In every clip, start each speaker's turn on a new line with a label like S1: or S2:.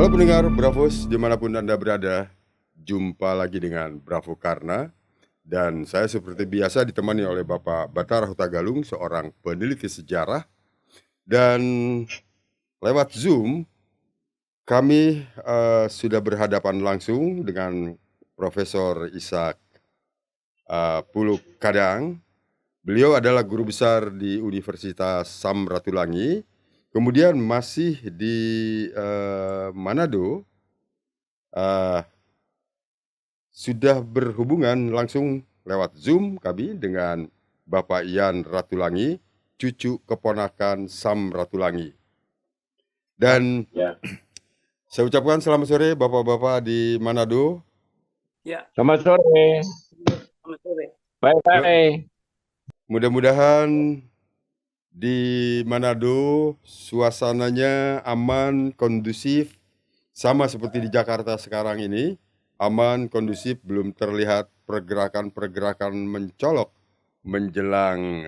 S1: Halo pendengar Bravos dimanapun Anda berada, jumpa lagi dengan Bravo Karna. Dan saya seperti biasa ditemani oleh Bapak Batara Hutagalung, seorang peneliti sejarah. Dan lewat Zoom, kami sudah berhadapan langsung dengan Profesor Ishak Puluk Kadang. Beliau adalah guru besar di Universitas Samratulangi. Kemudian masih di Manado, sudah berhubungan langsung lewat Zoom kami dengan Bapak Ian Ratulangi, cucu keponakan Sam Ratulangi. Dan saya ucapkan selamat sore Bapak-Bapak di Manado.
S2: Ya,
S3: Selamat sore.
S2: selamat sore.
S3: Baik.
S1: Mudah-mudahan di Manado suasananya aman, kondusif, sama seperti di Jakarta sekarang ini. Aman, kondusif, belum terlihat pergerakan-pergerakan mencolok menjelang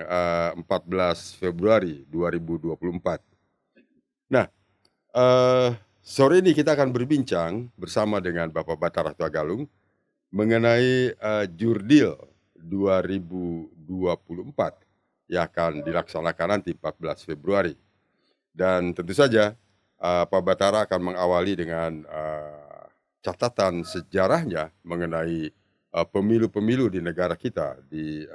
S1: 14 Februari 2024. Nah, sore ini kita akan berbincang bersama dengan Bapak Batara Hutagalung mengenai Jurdil 2024 yang akan dilaksanakan nanti 14 Februari. Dan tentu saja Pak Batara akan mengawali dengan catatan sejarahnya mengenai pemilu-pemilu di negara kita di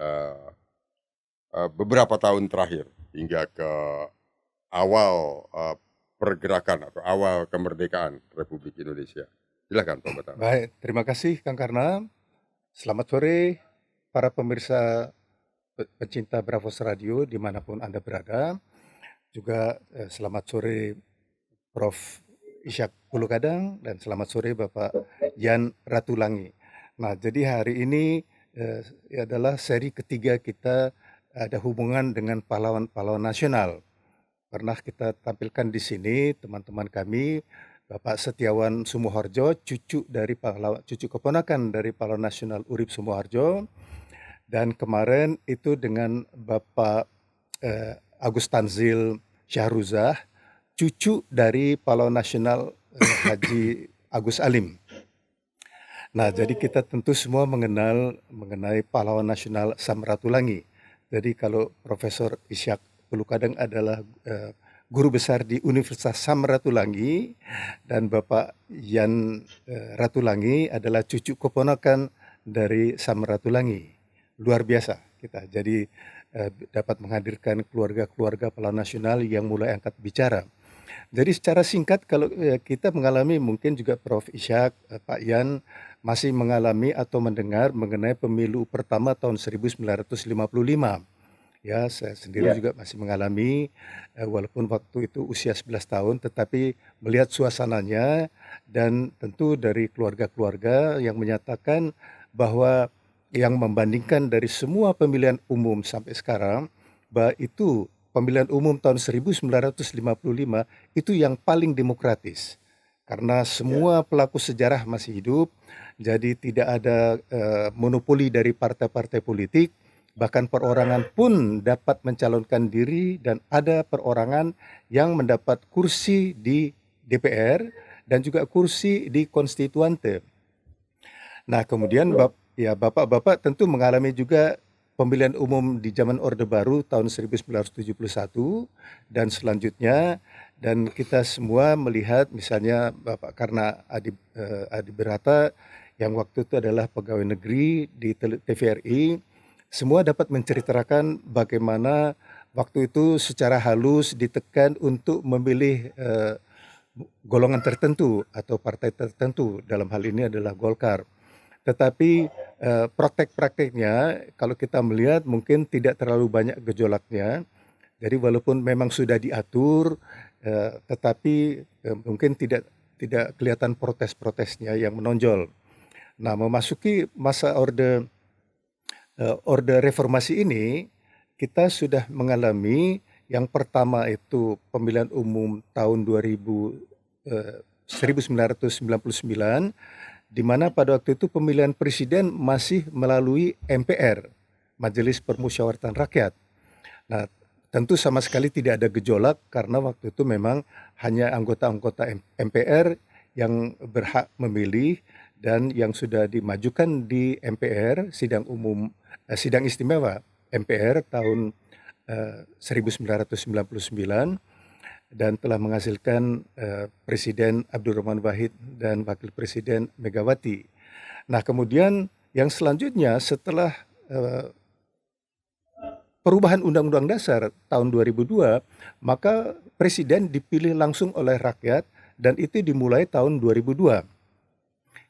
S1: beberapa tahun terakhir hingga ke awal pergerakan atau awal kemerdekaan Republik Indonesia. Silakan Pak Batara.
S4: Baik, terima kasih Kang Karna. Selamat sore para pemirsa pecinta Bravos Radio dimanapun Anda berada. Juga selamat sore Prof. Ishak Puluk Kadang dan selamat sore Bapak Ian Ratulangi. Nah, jadi hari ini adalah seri ketiga kita ada hubungan dengan pahlawan-pahlawan nasional. Pernah kita tampilkan di sini teman-teman kami, Bapak Setiawan Sumoharjo, cucu keponakan dari pahlawan nasional Urip Sumoharjo, dan kemarin itu dengan Bapak Agus Tanzil Syahruzah, cucu dari pahlawan nasional Haji Agus Alim. Nah, jadi kita tentu semua mengenai pahlawan nasional Sam Ratulangi. Jadi kalau Profesor Ishak Puluk Kadang adalah guru besar di Universitas Samratulangi dan Bapak Ian Ratulangi adalah cucu keponakan dari Samratulangi. Luar biasa kita. Jadi dapat menghadirkan keluarga-keluarga pahlawan nasional yang mulai angkat bicara. Jadi secara singkat kalau kita mengalami, mungkin juga Prof. Ishak, Pak Ian masih mengalami atau mendengar mengenai pemilu pertama tahun 1955. Ya, saya sendiri juga masih mengalami, walaupun waktu itu usia 11 tahun, tetapi melihat suasananya dan tentu dari keluarga-keluarga yang menyatakan bahwa yang membandingkan dari semua pemilihan umum sampai sekarang, bahwa itu pemilihan umum tahun 1955 itu yang paling demokratis. Karena semua pelaku sejarah masih hidup, jadi tidak ada monopoli dari partai-partai politik. Bahkan perorangan pun dapat mencalonkan diri dan ada perorangan yang mendapat kursi di DPR dan juga kursi di konstituante. Nah, kemudian Bapak-bapak tentu mengalami juga pemilihan umum di zaman Orde Baru tahun 1971 dan selanjutnya, dan kita semua melihat misalnya Bapak Karna Adi Berata yang waktu itu adalah pegawai negeri di TVRI, semua dapat menceritakan bagaimana waktu itu secara halus ditekan untuk memilih golongan tertentu atau partai tertentu, dalam hal ini adalah Golkar. Tetapi praktek-prakteknya kalau kita melihat mungkin tidak terlalu banyak gejolaknya. Jadi walaupun memang sudah diatur, tetapi mungkin tidak kelihatan protes-protesnya yang menonjol. Nah, memasuki masa orde reformasi ini, kita sudah mengalami yang pertama itu pemilihan umum tahun 1999, di mana pada waktu itu pemilihan presiden masih melalui MPR, Majelis Permusyawaratan Rakyat. Nah, tentu sama sekali tidak ada gejolak karena waktu itu memang hanya anggota-anggota MPR yang berhak memilih dan yang sudah dimajukan di MPR sidang istimewa MPR tahun 1999 dan telah menghasilkan Presiden Abdurrahman Wahid dan Wakil Presiden Megawati. Nah, kemudian yang selanjutnya setelah perubahan Undang-Undang Dasar tahun 2002, maka Presiden dipilih langsung oleh rakyat dan itu dimulai tahun 2002.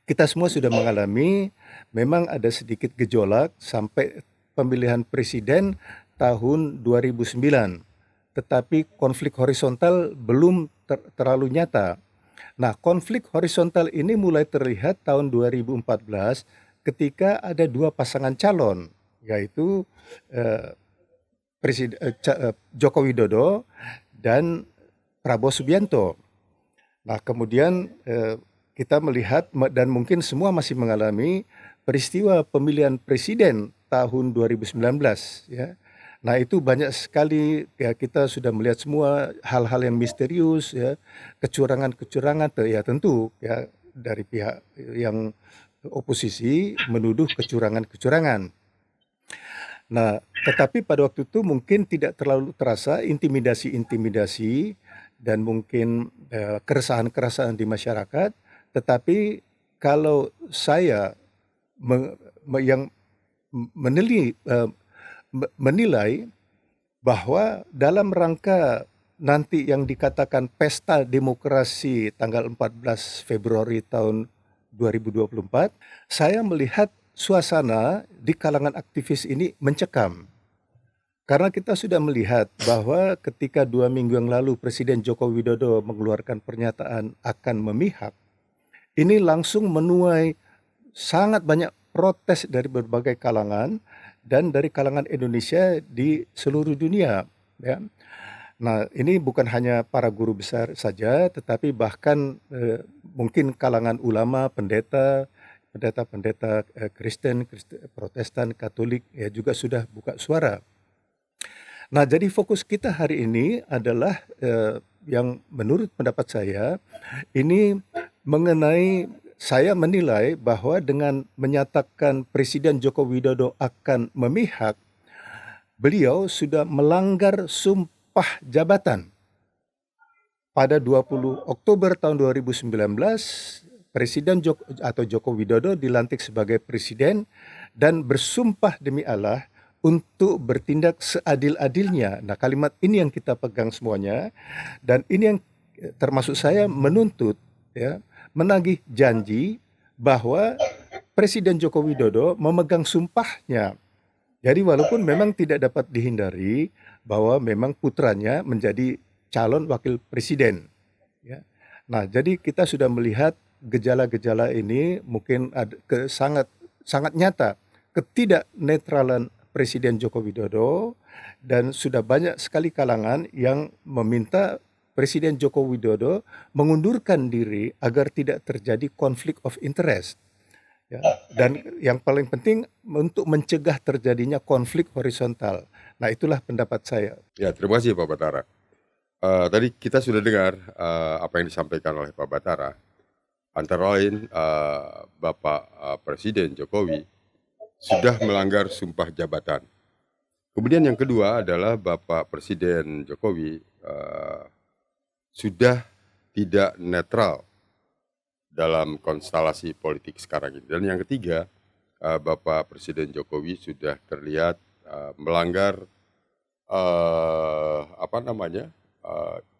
S4: Kita semua sudah mengalami, memang ada sedikit gejolak sampai pemilihan presiden tahun 2009. Tetapi konflik horizontal belum terlalu nyata. Nah, konflik horizontal ini mulai terlihat tahun 2014 ketika ada dua pasangan calon, yaitu Joko Widodo dan Prabowo Subianto. Nah, kemudian kita melihat dan mungkin semua masih mengalami peristiwa pemilihan presiden tahun 2019 ya. Nah, itu banyak sekali ya, kita sudah melihat semua hal-hal yang misterius ya, kecurangan-kecurangan ya, tentu ya dari pihak yang oposisi menuduh kecurangan-kecurangan. Nah, tetapi pada waktu itu mungkin tidak terlalu terasa intimidasi-intimidasi dan mungkin keresahan-keresahan di masyarakat. Tetapi kalau saya yang menilai bahwa dalam rangka nanti yang dikatakan pesta demokrasi tanggal 14 Februari tahun 2024, saya melihat suasana di kalangan aktivis ini mencekam. Karena kita sudah melihat bahwa ketika 2 minggu yang lalu Presiden Joko Widodo mengeluarkan pernyataan akan memihak, ini langsung menuai sangat banyak protes dari berbagai kalangan dan dari kalangan Indonesia di seluruh dunia. Ya. Nah, ini bukan hanya para guru besar saja, tetapi bahkan mungkin kalangan ulama, pendeta-pendeta Kristen, Protestan, Katolik ya juga sudah buka suara. Nah, jadi fokus kita hari ini adalah yang menurut pendapat saya ini mengenai, saya menilai bahwa dengan menyatakan Presiden Joko Widodo akan memihak, beliau sudah melanggar sumpah jabatan. Pada 20 Oktober tahun 2019, Presiden Joko Widodo dilantik sebagai presiden dan bersumpah demi Allah untuk bertindak seadil-adilnya. Nah, kalimat ini yang kita pegang semuanya, dan ini yang termasuk saya menuntut ya, menagih janji bahwa Presiden Joko Widodo memegang sumpahnya. Jadi walaupun memang tidak dapat dihindari bahwa memang putranya menjadi calon wakil presiden. Ya. Nah, jadi kita sudah melihat gejala-gejala ini mungkin sangat nyata ketidaknetralan Presiden Joko Widodo, dan sudah banyak sekali kalangan yang meminta Presiden Joko Widodo mengundurkan diri agar tidak terjadi konflik of interest. Ya, dan yang paling penting untuk mencegah terjadinya konflik horizontal. Nah, itulah pendapat saya.
S1: Ya, terima kasih Pak Batara. Tadi kita sudah dengar apa yang disampaikan oleh Pak Batara. Antara lain Bapak Presiden Jokowi sudah melanggar sumpah jabatan. Kemudian yang kedua adalah Bapak Presiden Jokowi sudah tidak netral dalam konstelasi politik sekarang ini. Dan yang ketiga, Bapak Presiden Jokowi sudah terlihat melanggar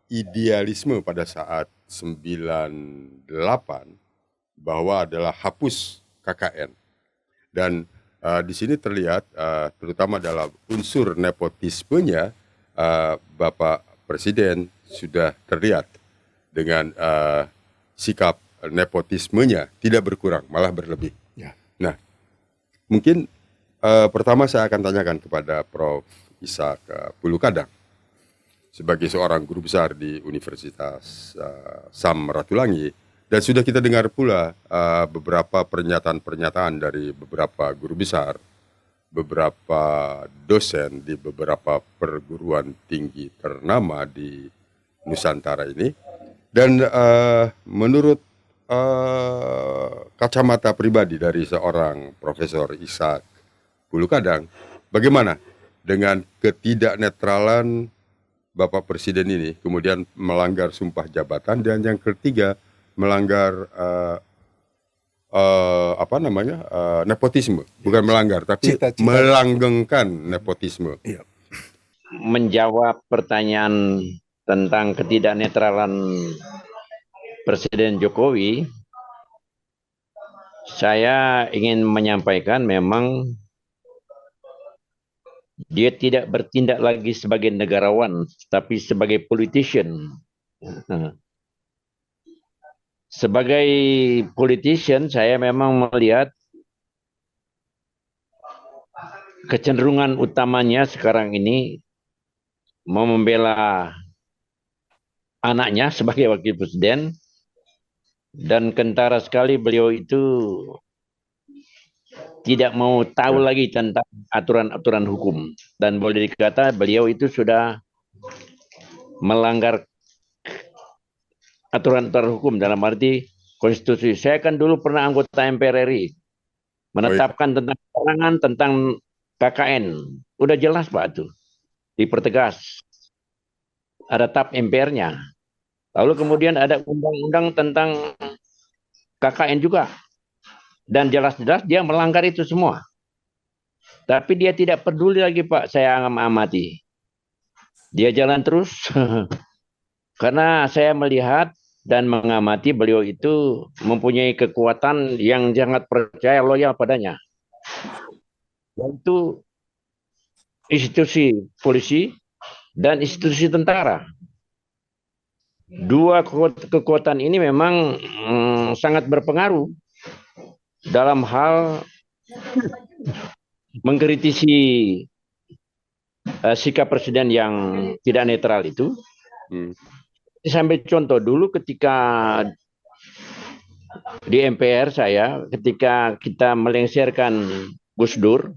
S1: idealisme pada saat 98 bahwa adalah hapus KKN. Dan di sini terlihat terutama dalam unsur nepotismenya, Bapak Presiden sudah terlihat dengan sikap nepotismenya tidak berkurang, malah berlebih.
S4: Ya.
S1: Nah, mungkin pertama saya akan tanyakan kepada Prof. Ishak Pulukadang sebagai seorang guru besar di Universitas Sam Ratulangi, dan sudah kita dengar pula beberapa pernyataan-pernyataan dari beberapa guru besar, beberapa dosen di beberapa perguruan tinggi ternama di Nusantara ini. Dan menurut kacamata pribadi dari seorang Profesor Ishak Bulukadang, bagaimana dengan ketidaknetralan Bapak Presiden ini, kemudian melanggar sumpah jabatan, dan yang ketiga melanggar nepotisme, bukan melanggar tapi
S4: Cita-cita.
S1: melanggengkan nepotisme.
S4: Iya.
S5: Menjawab pertanyaan tentang ketidaknetralan Presiden Jokowi, saya ingin menyampaikan memang dia tidak bertindak lagi sebagai negarawan, tapi sebagai politician. Sebagai politician, saya memang melihat kecenderungan utamanya sekarang ini mau membela anaknya sebagai wakil presiden, dan kentara sekali beliau itu tidak mau tahu lagi tentang aturan-aturan hukum, dan boleh dikata beliau itu sudah melanggar aturan-aturan hukum dalam arti konstitusi. Saya kan dulu pernah anggota MPR RI, menetapkan tentang perangan tentang KKN. Udah jelas Pak tuh, dipertegas. Ada tap MPR-nya. Lalu kemudian ada undang-undang tentang KKN juga. Dan jelas-jelas dia melanggar itu semua. Tapi dia tidak peduli lagi Pak, saya amati. Dia jalan terus. Karena saya melihat dan mengamati beliau itu mempunyai kekuatan yang sangat percaya loyal padanya. Yaitu institusi polisi dan institusi tentara. Dua kekuatan ini memang sangat berpengaruh dalam hal mengkritisi sikap presiden yang tidak netral itu. Sampai contoh dulu ketika di MPR saya, ketika kita melengsarkan Gus Dur,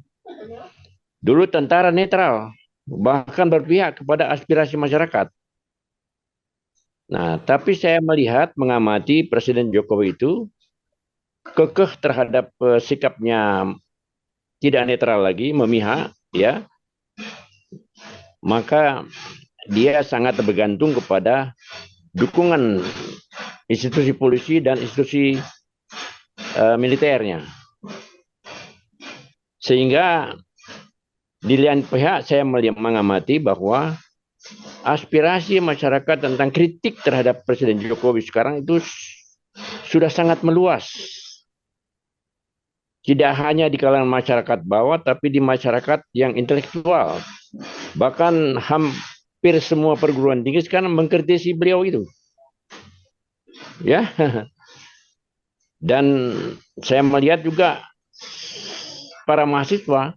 S5: dulu tentara netral, bahkan berpihak kepada aspirasi masyarakat. Nah, tapi saya melihat, mengamati Presiden Jokowi itu kekeh terhadap sikapnya tidak netral lagi, memihak, ya. Maka dia sangat bergantung kepada dukungan institusi polisi dan institusi militernya. Sehingga di lain pihak saya mengamati bahwa aspirasi masyarakat tentang kritik terhadap Presiden Jokowi sekarang itu sudah sangat meluas. Tidak hanya di kalangan masyarakat bawah, tapi di masyarakat yang intelektual. Bahkan hampir semua perguruan tinggi sekarang mengkritisi beliau itu. Ya. Dan saya melihat juga para mahasiswa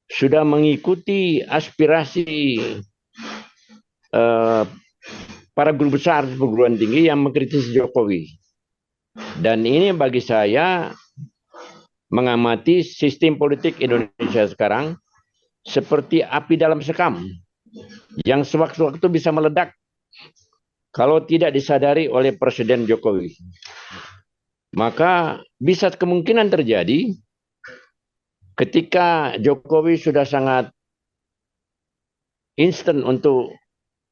S5: sudah mengikuti aspirasi para guru besar perguruan tinggi yang mengkritisi Jokowi. Dan ini bagi saya mengamati sistem politik Indonesia sekarang seperti api dalam sekam yang sewaktu-waktu bisa meledak kalau tidak disadari oleh Presiden Jokowi. Maka bisa kemungkinan terjadi ketika Jokowi sudah sangat instan untuk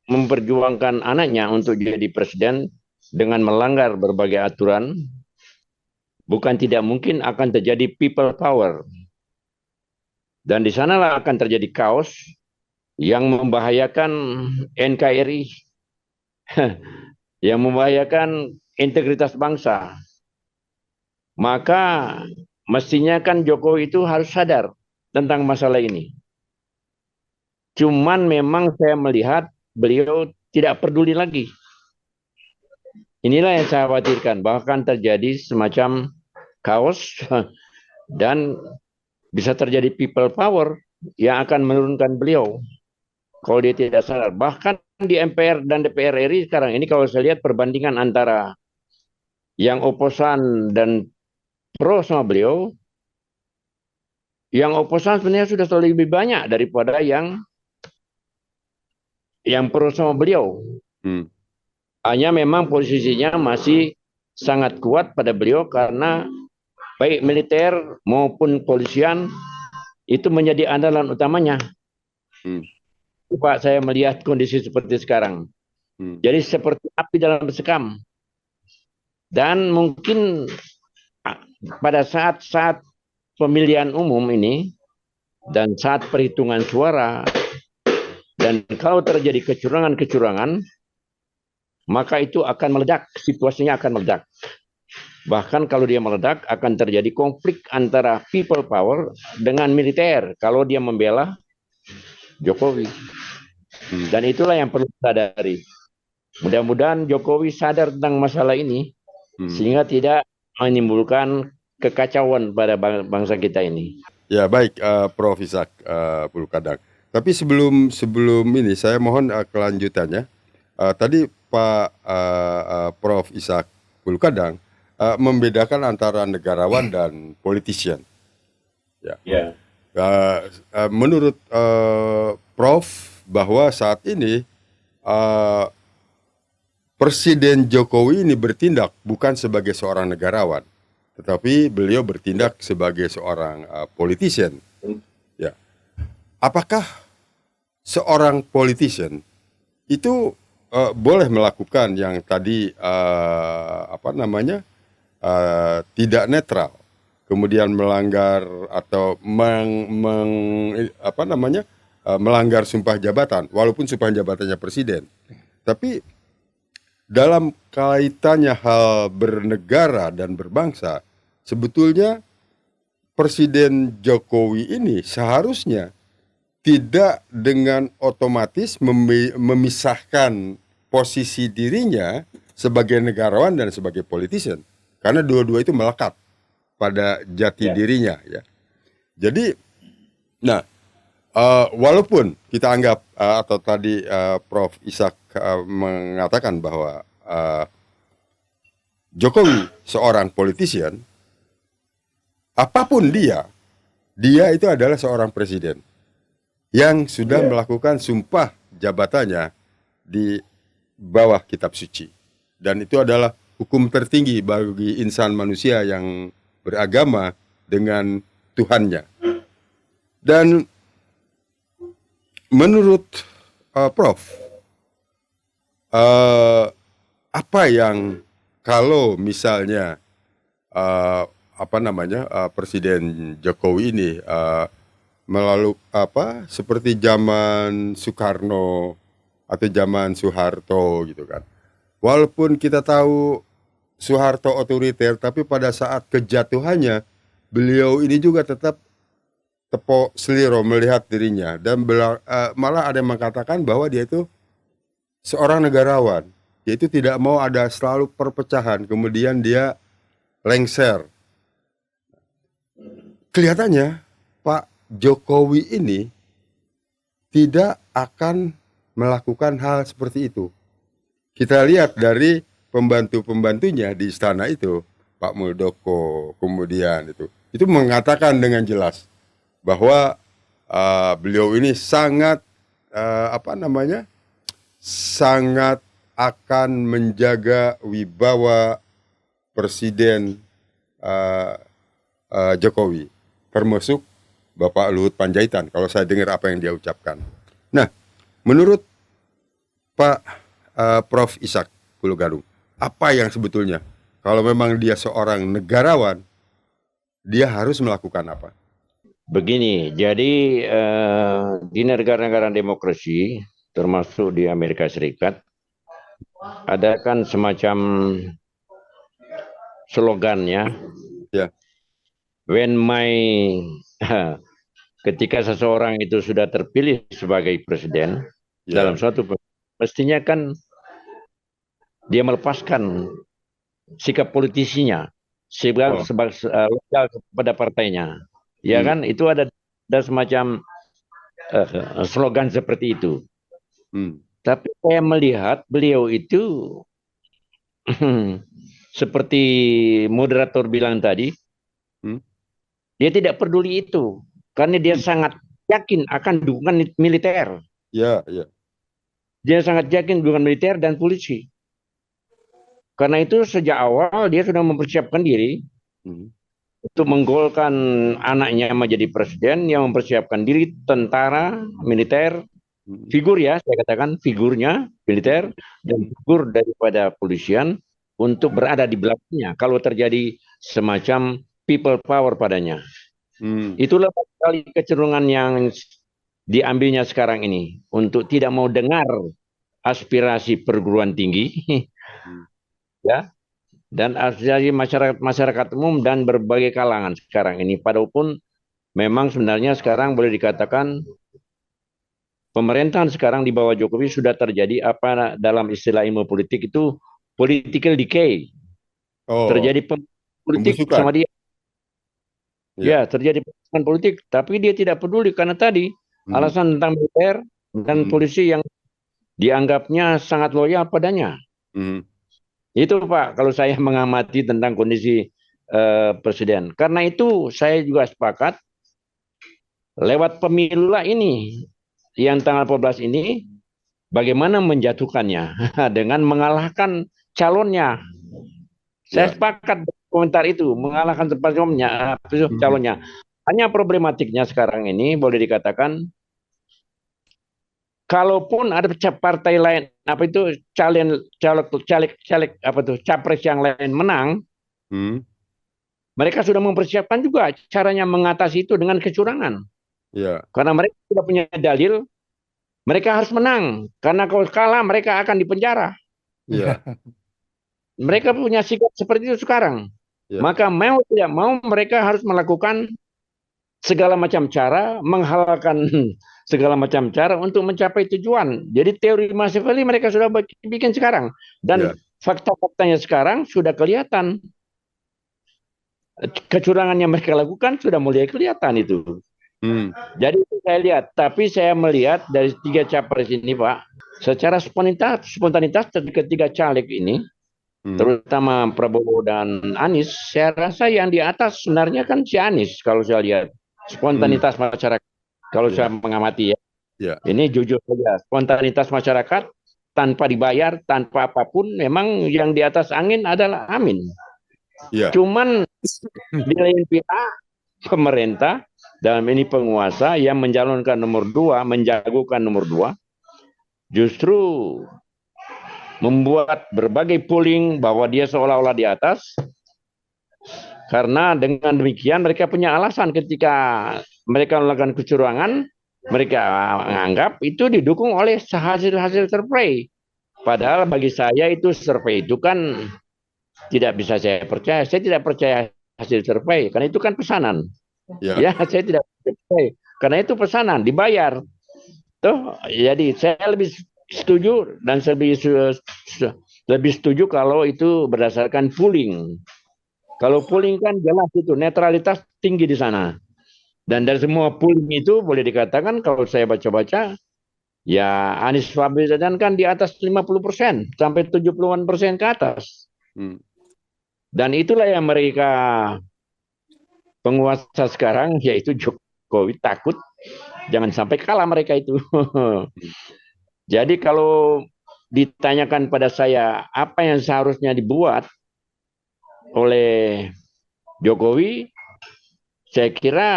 S5: memperjuangkan anaknya untuk jadi presiden dengan melanggar berbagai aturan, bukan tidak mungkin akan terjadi people power. Dan di sanalah akan terjadi kaos yang membahayakan NKRI, yang membahayakan integritas bangsa. Maka mestinya kan Jokowi itu harus sadar tentang masalah ini. Cuman memang saya melihat beliau tidak peduli lagi. Inilah yang saya khawatirkan, bahkan terjadi semacam kaos dan bisa terjadi people power yang akan menurunkan beliau kalau dia tidak sadar. Bahkan di MPR dan DPR RI sekarang ini kalau saya lihat perbandingan antara yang oposan dan pro sama beliau, yang oposan sebenarnya sudah lebih banyak daripada yang pro sama beliau. Hanya memang posisinya masih sangat kuat pada beliau karena baik militer maupun polisian itu menjadi andalan utamanya.
S1: Hmm.
S5: Pak, saya melihat kondisi seperti sekarang. Jadi seperti api dalam sekam. Dan mungkin pada saat pemilihan umum ini dan saat perhitungan suara, dan kalau terjadi kecurangan-kecurangan, maka itu akan meledak, situasinya akan meledak. Bahkan kalau dia meledak akan terjadi konflik antara people power dengan militer kalau dia membela Jokowi. Dan itulah yang perlu disadari. Mudah-mudahan Jokowi sadar tentang masalah ini sehingga tidak menimbulkan kekacauan pada bangsa kita ini.
S1: Ya baik, Prof. Ishak Pulukadang. Tapi sebelum ini saya mohon kelanjutannya. Tadi Pak Prof. Ishak Pulukadang membedakan antara negarawan dan politician. Ya. Menurut Prof. bahwa saat ini Presiden Jokowi ini bertindak bukan sebagai seorang negarawan, tetapi beliau bertindak sebagai seorang politician. Ya. Apakah seorang politician itu boleh melakukan yang tadi tidak netral, kemudian melanggar atau melanggar sumpah jabatan, walaupun sumpah jabatannya presiden, tapi dalam kaitannya hal bernegara dan berbangsa, sebetulnya Presiden Jokowi ini seharusnya tidak dengan otomatis memisahkan posisi dirinya sebagai negarawan dan sebagai politician, karena dua-dua itu melekat pada jati dirinya. Ya. Jadi, walaupun kita anggap atau tadi Prof. Ishak mengatakan bahwa Jokowi seorang politician, apapun dia itu adalah seorang presiden yang sudah melakukan sumpah jabatannya di bawah kitab suci, dan itu adalah hukum tertinggi bagi insan manusia yang beragama dengan Tuhannya. Dan menurut Prof, apa yang kalau misalnya Presiden Jokowi ini melalui seperti zaman Soekarno atau zaman Soeharto gitu kan. Walaupun kita tahu Soeharto otoriter, tapi pada saat kejatuhannya beliau ini juga tetap tepok seliro melihat dirinya, dan malah ada yang mengatakan bahwa dia itu seorang negarawan, yaitu tidak mau ada selalu perpecahan, kemudian dia lengser. Kelihatannya Pak Jokowi ini tidak akan melakukan hal seperti itu. Kita lihat dari pembantu-pembantunya di istana itu, Pak Muldoko, kemudian itu mengatakan dengan jelas bahwa beliau ini sangat sangat akan menjaga wibawa Presiden Jokowi, termasuk Bapak Luhut Panjaitan, kalau saya dengar apa yang dia ucapkan. Nah, menurut Pak Prof. Ishak Pulukadang, apa yang sebetulnya kalau memang dia seorang negarawan, dia harus melakukan apa?
S5: Begini, jadi di negara-negara demokrasi, termasuk di Amerika Serikat, ada kan semacam slogannya, ketika seseorang itu sudah terpilih sebagai presiden dalam suatu, mestinya kan dia melepaskan sikap politisinya sebagai loyal kepada partainya. Ya kan, itu ada semacam slogan seperti itu. Tapi saya melihat beliau itu seperti moderator bilang tadi, dia tidak peduli itu karena dia sangat yakin akan dukungan militer. Dia sangat yakin dukungan militer dan polisi. Karena itu sejak awal dia sudah mempersiapkan diri
S1: Hmm.
S5: untuk menggolkan anaknya menjadi presiden, yang mempersiapkan diri tentara, militer,
S1: Hmm.
S5: figur ya, saya katakan figurnya militer dan figur daripada polisian untuk berada di belakangnya kalau terjadi semacam people power padanya.
S1: Hmm.
S5: Itulah kali kecenderungan yang diambilnya sekarang ini untuk tidak mau dengar aspirasi perguruan tinggi ya, dan aspirasi masyarakat umum dan berbagai kalangan sekarang ini. Padahal memang sebenarnya sekarang boleh dikatakan pemerintahan sekarang di bawah Jokowi sudah terjadi apa dalam istilah ilmu politik itu political decay.
S1: Oh,
S5: Terjadi politik
S1: pembusukan.
S5: sama dia.
S1: Ya.
S5: Ya, terjadi pembusukan politik, tapi dia tidak peduli karena tadi alasan tentang militer dan polisi yang dianggapnya sangat loyal padanya. Itu Pak, kalau saya mengamati tentang kondisi presiden. Karena itu saya juga sepakat lewat pemilu lah ini yang tanggal 14 ini bagaimana menjatuhkannya dengan mengalahkan calonnya. Saya sepakat komentar itu, mengalahkan calonnya. Hanya problematiknya sekarang ini boleh dikatakan kalaupun ada partai lain apa itu caleg apa tuh capres yang lain menang, mereka sudah mempersiapkan juga caranya mengatasi itu dengan kecurangan. Karena mereka sudah punya dalil, mereka harus menang. Karena kalau kalah mereka akan dipenjara. Mereka punya sikap seperti itu sekarang. Maka mau tidak mau mereka harus melakukan segala macam cara, menghalalkan segala macam cara untuk mencapai tujuan. Jadi teori Machiavelli mereka sudah bikin sekarang. Dan fakta-faktanya sekarang sudah kelihatan. Kecurangan yang mereka lakukan sudah mulai kelihatan itu. Jadi saya lihat, tapi saya melihat dari 3 capres ini Pak, secara spontanitas ketiga caleg ini, terutama Prabowo dan Anies, saya rasa yang di atas sebenarnya kan si Anies kalau saya lihat. Spontanitas masyarakat. Kalau saya mengamati ya, ini jujur saja, spontanitas masyarakat tanpa dibayar, tanpa apapun, memang yang di atas angin adalah Amin. Cuman di lain pihak pemerintah dalam ini penguasa yang mencalonkan nomor 2, menjagokan nomor 2, justru membuat berbagai polling bahwa dia seolah-olah di atas. Karena dengan demikian mereka punya alasan ketika mereka melakukan kecurangan, mereka menganggap itu didukung oleh hasil-hasil survei. Padahal bagi saya itu survei itu kan tidak bisa saya percaya. Saya tidak percaya hasil survei karena itu kan pesanan. Ya, saya tidak percaya karena itu pesanan dibayar. Tuh, jadi saya lebih setuju dan lebih setuju kalau itu berdasarkan polling. Kalau polling kan jelas itu netralitas tinggi di sana. Dan dari semua polling itu boleh dikatakan kalau saya baca-baca ya Anies Baswedan kan di atas 50% sampai 70% ke atas. Dan itulah yang mereka penguasa sekarang yaitu Jokowi takut jangan sampai kalah mereka itu. Jadi kalau ditanyakan pada saya apa yang seharusnya dibuat oleh Jokowi, saya kira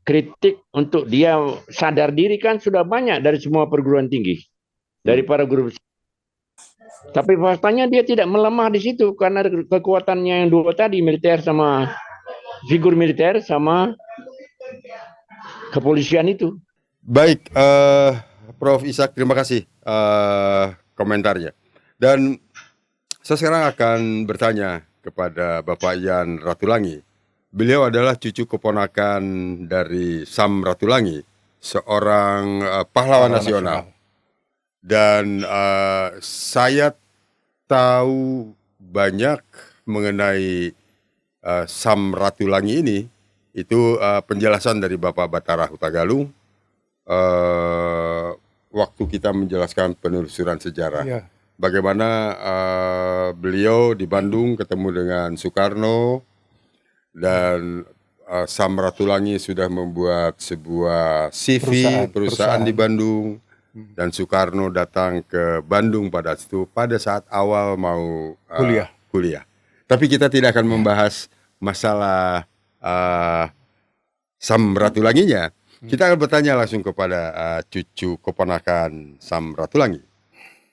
S5: kritik untuk dia sadar diri kan sudah banyak dari semua perguruan tinggi, dari para guru besar. Tapi faktanya dia tidak melemah di situ karena kekuatannya yang 2 tadi, militer sama figur militer sama kepolisian itu.
S1: Baik, Prof. Ishak, terima kasih komentarnya. Dan saya sekarang akan bertanya kepada Bapak Ian Ratulangi. Beliau adalah cucu keponakan dari Sam Ratulangi, seorang pahlawan nasional. Dan saya tahu banyak mengenai Sam Ratulangi ini. Itu penjelasan dari Bapak Batara Hutagalung waktu kita menjelaskan penelusuran sejarah. Bagaimana beliau di Bandung ketemu dengan Soekarno dan Sam Ratulangi sudah membuat sebuah CV perusahaan di Bandung dan Soekarno datang ke Bandung pada saat awal mau kuliah. Tapi kita tidak akan membahas masalah Sam Ratulanginya. Kita akan bertanya langsung kepada cucu keponakan Sam Ratulangi.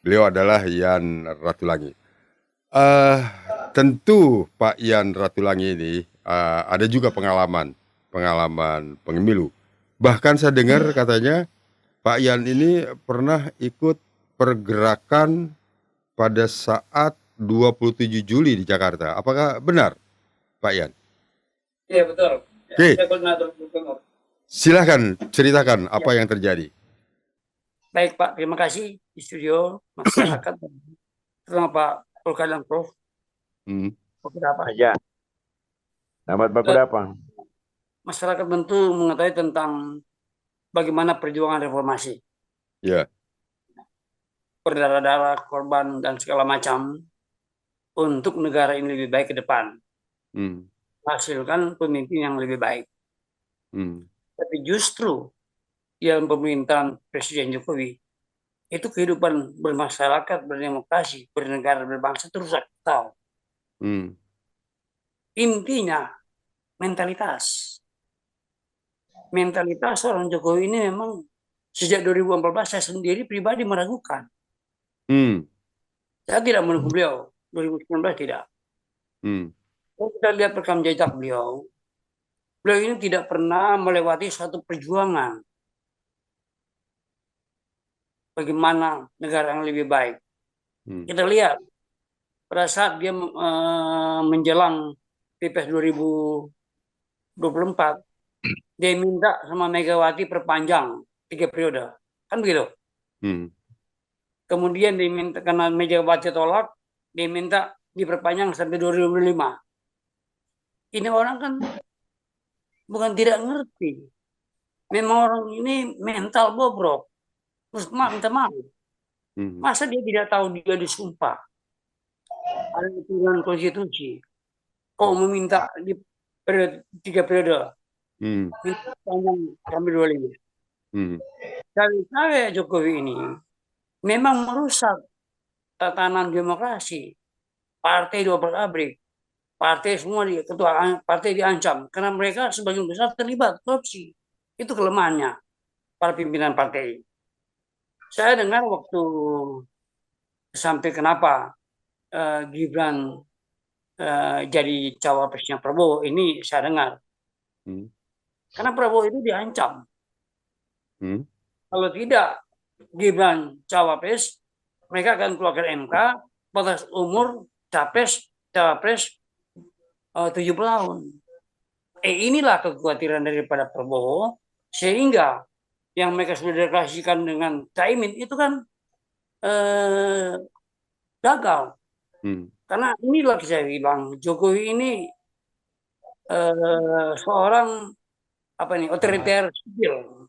S1: Beliau adalah Yan Ratulangi. Tentu Pak Yan Ratulangi ini ada juga pengalaman pemilu. Bahkan saya dengar katanya Pak Yan ini pernah ikut pergerakan pada saat 27 Juli di Jakarta. Apakah benar, Pak Yan?
S2: Iya, betul.
S1: Oke.
S2: Saya koordinator Gubernur.
S1: Silahkan ceritakan apa yang terjadi.
S2: Baik, Pak. Terima kasih di studio, masyarakat, terutama Pak Polka dan Prof. Beberapa.
S5: Aja. Selamat beberapa.
S2: Masyarakat tentu mengetahui tentang bagaimana perjuangan reformasi.
S1: Ya.
S2: Berdarah-darah, korban, dan segala macam untuk negara ini lebih baik ke depan. Hasilkan pemimpin yang lebih baik. Tapi justru yang pemerintahan Presiden Jokowi itu kehidupan bermasyarakat, berdemokrasi, bernegara, berbangsa itu rusak total. Intinya mentalitas orang Jokowi ini memang sejak 2014 saya sendiri pribadi meragukan. Saya tidak mendukung beliau 2019 tidak. Kalau kita lihat rekam jejak beliau ini tidak pernah melewati suatu perjuangan bagaimana negara yang lebih baik. Kita lihat pada saat dia menjelang Pilpres 2024, dia minta sama Megawati perpanjang 3 periode, kan begitu? Kemudian diminta, karena Megawati tolak, dia minta diperpanjang sampai 2025. Ini orang kan bukan tidak ngerti, memang orang ini mental bobrok. Terus minta maaf. Masa dia tidak tahu dia disumpah ada aturan konstitusi, kok meminta di periode 3 periode, minta panjang sampai 25. Cawe-cawe Jokowi ini memang merusak tatanan demokrasi. Partai diobrak-abrik, partai semua ketua partai diancam karena mereka sebagian besar terlibat korupsi. Itu kelemahannya para pimpinan partai. Saya dengar waktu sampai kenapa Gibran jadi cawapresnya Prabowo, ini saya dengar. Karena Prabowo itu diancam. Kalau tidak Gibran cawapres, mereka akan keluarkan MK, batas umur cawapres 70 tahun. Inilah kekhawatiran daripada Prabowo, sehingga yang mereka sudah deklarasikan dengan Caimin itu kan gagal. Karena inilah saya bilang Jokowi ini seorang otoriter sipil.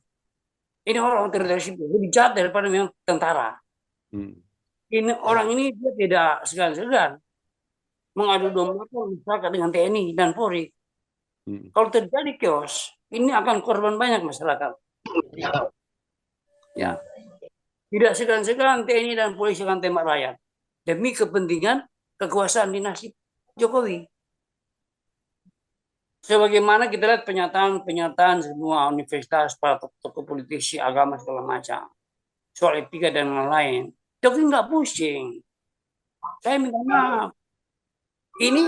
S2: Ini orang otoriter sipil lebih jahat daripada memang tentara. Ini orang ini dia tidak segan-segan mengadu domba masyarakat dengan TNI dan Polri. Kalau terjadi chaos, ini akan korban banyak masyarakat. Ya, tidak segan-segan TNI dan polisi akan tembak rakyat demi kepentingan kekuasaan dinasti Jokowi. Sebagaimana kita lihat pernyataan semua universitas, para tokoh politisi, agama segala macam soal etika dan lain-lain. Jokowi nggak pusing. Saya minta maaf. Ini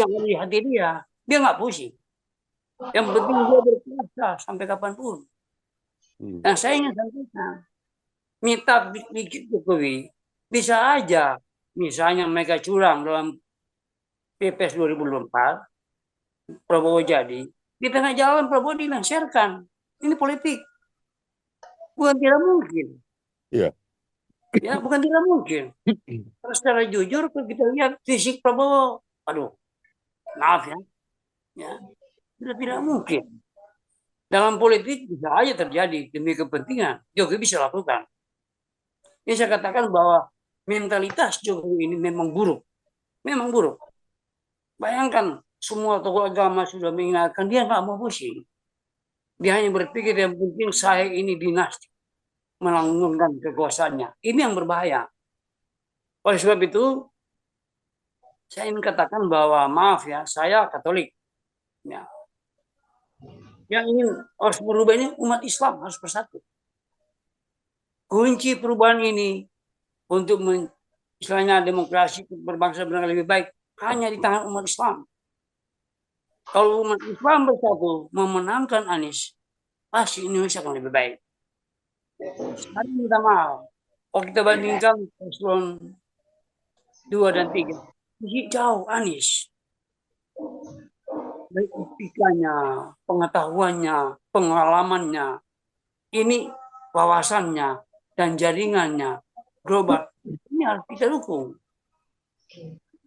S2: yang di hati dia nggak pusing. Yang penting dia berkuasa sampai kapanpun. Dan saya ingin sampaikan, minta Jokowi bisa aja, misalnya mereka curang dalam Pilpres 2024, Prabowo jadi, di tengah jalan Prabowo dilengsarkan. Ini politik. Bukan tidak mungkin.
S1: Iya.
S2: Ya, bukan tidak mungkin. Karena secara jujur kalau kita lihat fisik Prabowo, aduh, maaf ya, sudah tidak mungkin. Dalam politik bisa aja terjadi demi kepentingan. Jokowi bisa lakukan. Ini saya katakan bahwa mentalitas Jokowi ini memang buruk, memang buruk. Bayangkan semua tokoh agama sudah mengingatkan, dia nggak mau pusing. Dia hanya berpikir yang penting saya ini dinasti melanggengkan kekuasaannya. Ini yang berbahaya. Oleh sebab itu, saya ingin katakan bahwa maaf ya, saya Katolik. Ya. Yang ingin harus berubah ini umat Islam harus bersatu. Kunci perubahan ini untuk istilahnya demokrasi berbangsa dengan lebih baik hanya di tangan umat Islam. Kalau umat Islam bersatu memenangkan Anies, pasti Indonesia akan lebih baik. Saya minta maaf. Kalau kita bandingkan paslon 2 dan 3, jauh Anies. Baik etikanya, pengetahuannya, pengalamannya, ini wawasannya dan jaringannya global. Ini harus kita dukung.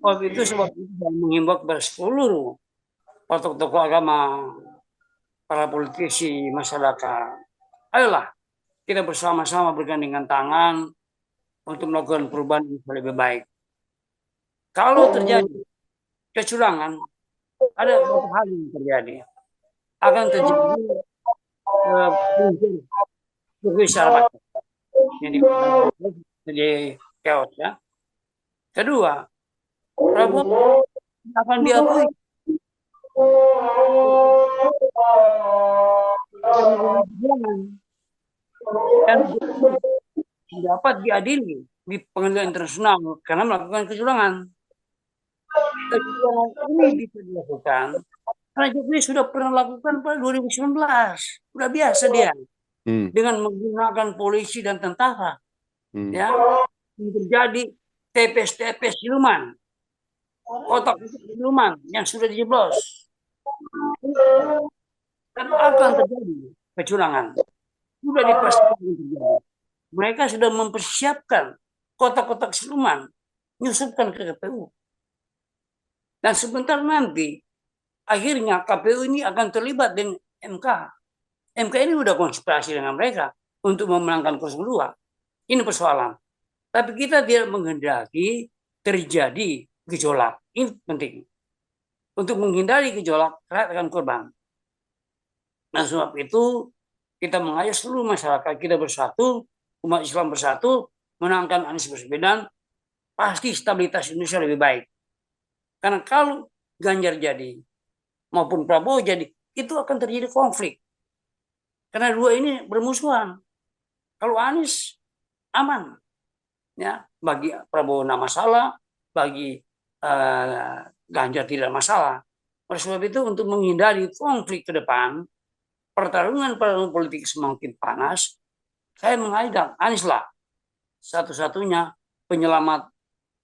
S2: Waktu itu sebab itu saya mengimbau kepada seluruh tokoh-tokoh agama, para politisi, masyarakat. Ayolah, kita bersama-sama bergandengan tangan untuk melakukan perubahan yang lebih baik. Kalau terjadi kecurangan, ada beberapa hal yang terjadi. Akan terjadi masyarakat. Jadi terjadi chaos ya. Kedua, Prabowo akan diakui dan dapat diadili di pengadilan internasional karena melakukan kecurangan. Kecurangan ini bisa dilakukan karena Jokowi sudah pernah lakukan pada 2019, sudah biasa dia dengan menggunakan polisi dan tentara, ya, terjadi TPS siluman, kotak siluman yang sudah dijeblos, dan akan terjadi kecurangan. Sudah dipastikan terjadi. Mereka sudah mempersiapkan kotak-kotak siluman, nyusupkan ke KPU. Dan sebentar nanti, akhirnya KPU ini akan terlibat dengan MK. MK ini sudah konspirasi dengan mereka untuk memenangkan 02. Ini persoalan. Tapi kita tidak menghendaki terjadi gejolak. Ini penting. Untuk menghindari gejolak, rakyat akan korban. Nah, sebab itu kita mengajak seluruh masyarakat kita bersatu, umat Islam bersatu, menangkan Anies Baswedan, pasti stabilitas Indonesia lebih baik. Karena kalau Ganjar jadi, maupun Prabowo jadi, itu akan terjadi konflik. Karena dua ini bermusuhan. Kalau Anies aman, ya bagi Prabowo tidak masalah, bagi Ganjar tidak masalah. Oleh sebab itu untuk menghindari konflik ke depan, pertarungan politik semakin panas, saya mengajak Anies lah satu-satunya penyelamat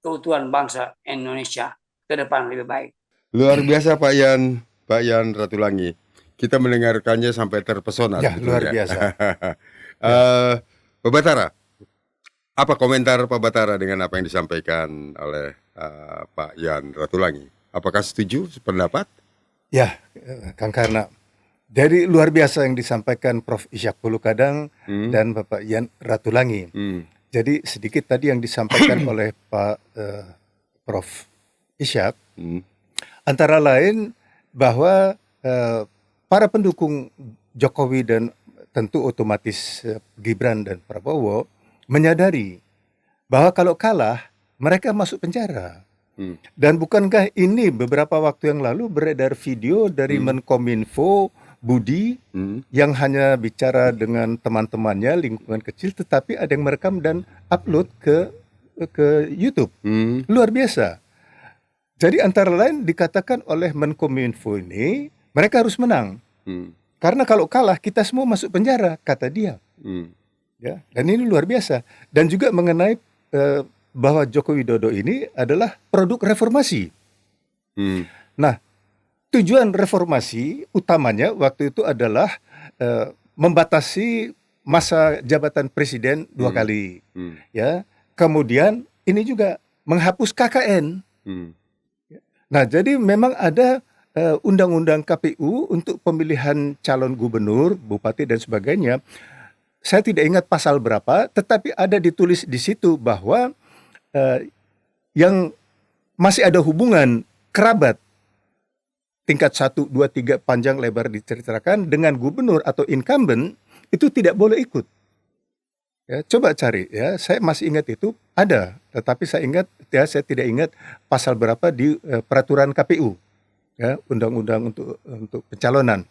S2: keutuhan bangsa Indonesia ke depan lebih baik.
S1: Luar biasa Pak Yan Ratulangi. Kita mendengarkannya sampai terpesona.
S4: Ya, luar biasa.
S1: Pak Batara, apa komentar Pak Batara dengan apa yang disampaikan oleh Pak Yan Ratulangi? Apakah setuju sependapat?
S4: Ya, Kang Karna. Dari luar biasa yang disampaikan Prof. Ishak Pulukadang dan Bapak Yan Ratulangi. Jadi sedikit tadi yang disampaikan oleh Pak Prof. Ishak, antara lain bahwa para pendukung Jokowi dan tentu otomatis Gibran dan Prabowo menyadari bahwa kalau kalah mereka masuk penjara. Dan bukankah ini beberapa waktu yang lalu beredar video dari Menkominfo Budi yang hanya bicara dengan teman-temannya lingkungan kecil, tetapi ada yang merekam dan upload ke YouTube. Luar biasa. Jadi antara lain dikatakan oleh Menkominfo ini mereka harus menang. Karena kalau kalah kita semua masuk penjara, kata dia. Ya, dan ini luar biasa. Dan juga mengenai bahwa Joko Widodo ini adalah produk reformasi. Nah, tujuan reformasi utamanya waktu itu adalah membatasi masa jabatan presiden 2 kali. Ya, kemudian ini juga menghapus KKN. Nah, jadi memang ada undang-undang KPU untuk pemilihan calon gubernur, bupati dan sebagainya. Saya tidak ingat pasal berapa, tetapi ada ditulis di situ bahwa yang masih ada hubungan kerabat tingkat 1, 2, 3 panjang lebar diceritakan dengan gubernur atau incumbent itu tidak boleh ikut. Ya, coba cari ya. Saya masih ingat itu ada, tetapi saya tidak ingat pasal berapa di peraturan KPU ya, undang-undang untuk pencalonan.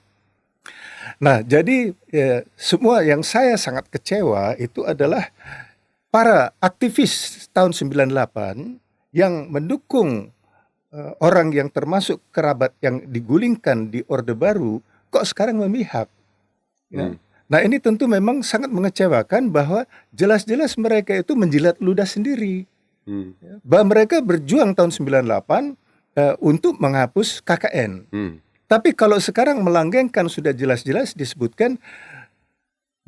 S4: Nah, jadi semua yang saya sangat kecewa itu adalah para aktivis tahun 98 yang mendukung orang yang termasuk kerabat yang digulingkan di Orde Baru kok sekarang memihak. Ya. Nah, ini tentu memang sangat mengecewakan bahwa jelas-jelas mereka itu menjilat ludah sendiri. Ya. Bahwa mereka berjuang tahun 98 untuk menghapus KKN. Tapi kalau sekarang melanggengkan sudah jelas-jelas disebutkan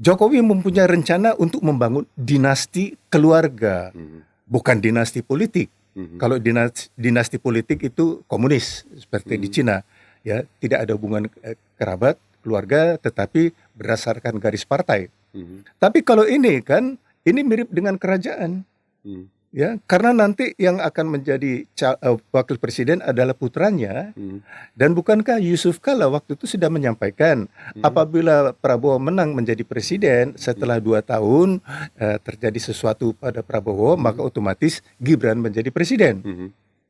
S4: Jokowi mempunyai rencana untuk membangun dinasti keluarga, bukan dinasti politik. Kalau dinasti politik itu komunis seperti di Cina, ya tidak ada hubungan kerabat, keluarga, tetapi berdasarkan garis partai. Tapi kalau ini kan, ini mirip dengan kerajaan, ya karena nanti yang akan menjadi wakil presiden adalah putranya, dan bukankah Yusuf Kala waktu itu sudah menyampaikan apabila Prabowo menang menjadi presiden setelah 2 tahun terjadi sesuatu pada Prabowo, maka otomatis Gibran menjadi presiden,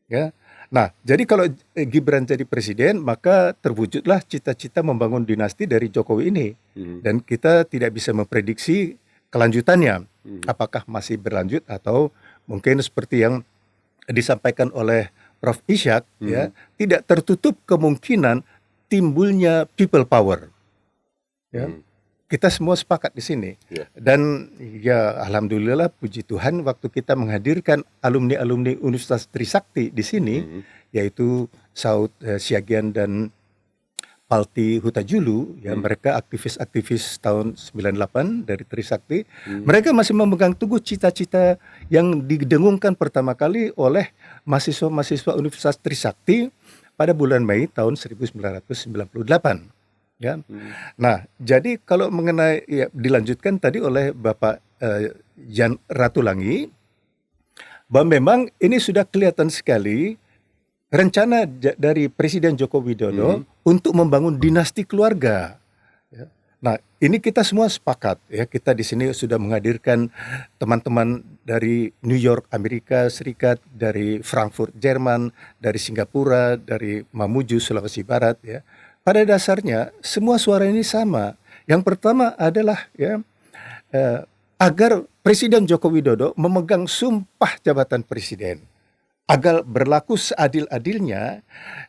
S4: ya. Nah, jadi kalau Gibran jadi presiden, maka terwujudlah cita-cita membangun dinasti dari Jokowi ini. Dan kita tidak bisa memprediksi kelanjutannya. Apakah masih berlanjut atau mungkin seperti yang disampaikan oleh Prof. Ishak, ya, tidak tertutup kemungkinan timbulnya people power. Ya. Kita semua sepakat di sini. Dan ya alhamdulillah puji Tuhan waktu kita menghadirkan alumni-alumni Universitas Trisakti di sini, yaitu Saud Siagian dan Palti Hutajulu, ya mereka aktivis-aktivis tahun 98 dari Trisakti, mereka masih memegang teguh cita-cita yang didengungkan pertama kali oleh mahasiswa-mahasiswa Universitas Trisakti pada bulan Mei tahun 1998. Ya. Nah, jadi kalau mengenai dilanjutkan tadi oleh Bapak Jan Ratulangi, bahwa memang ini sudah kelihatan sekali rencana dari Presiden Joko Widodo untuk membangun dinasti keluarga. Ya. Nah, ini kita semua sepakat ya. Kita di sini sudah menghadirkan teman-teman dari New York, Amerika Serikat, dari Frankfurt, Jerman, dari Singapura, dari Mamuju, Sulawesi Barat ya. Pada dasarnya semua suara ini sama. Yang pertama adalah ya agar Presiden Joko Widodo memegang sumpah jabatan presiden, agar berlaku seadil-adilnya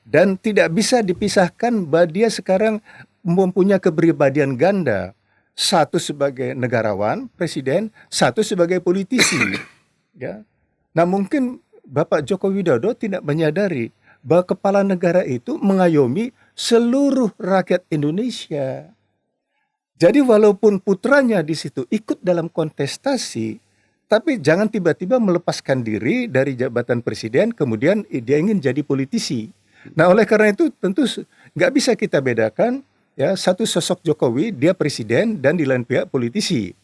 S4: dan tidak bisa dipisahkan bahwa dia sekarang mempunyai kepribadian ganda, satu sebagai negarawan, presiden, satu sebagai politisi. Ya. Nah mungkin Bapak Joko Widodo tidak menyadari bahwa kepala negara itu mengayomi seluruh rakyat Indonesia. Jadi walaupun putranya di situ ikut dalam kontestasi, tapi jangan tiba-tiba melepaskan diri dari jabatan presiden kemudian dia ingin jadi politisi. Nah oleh karena itu tentu nggak bisa kita bedakan ya satu sosok Jokowi dia presiden dan di lain pihak politisi.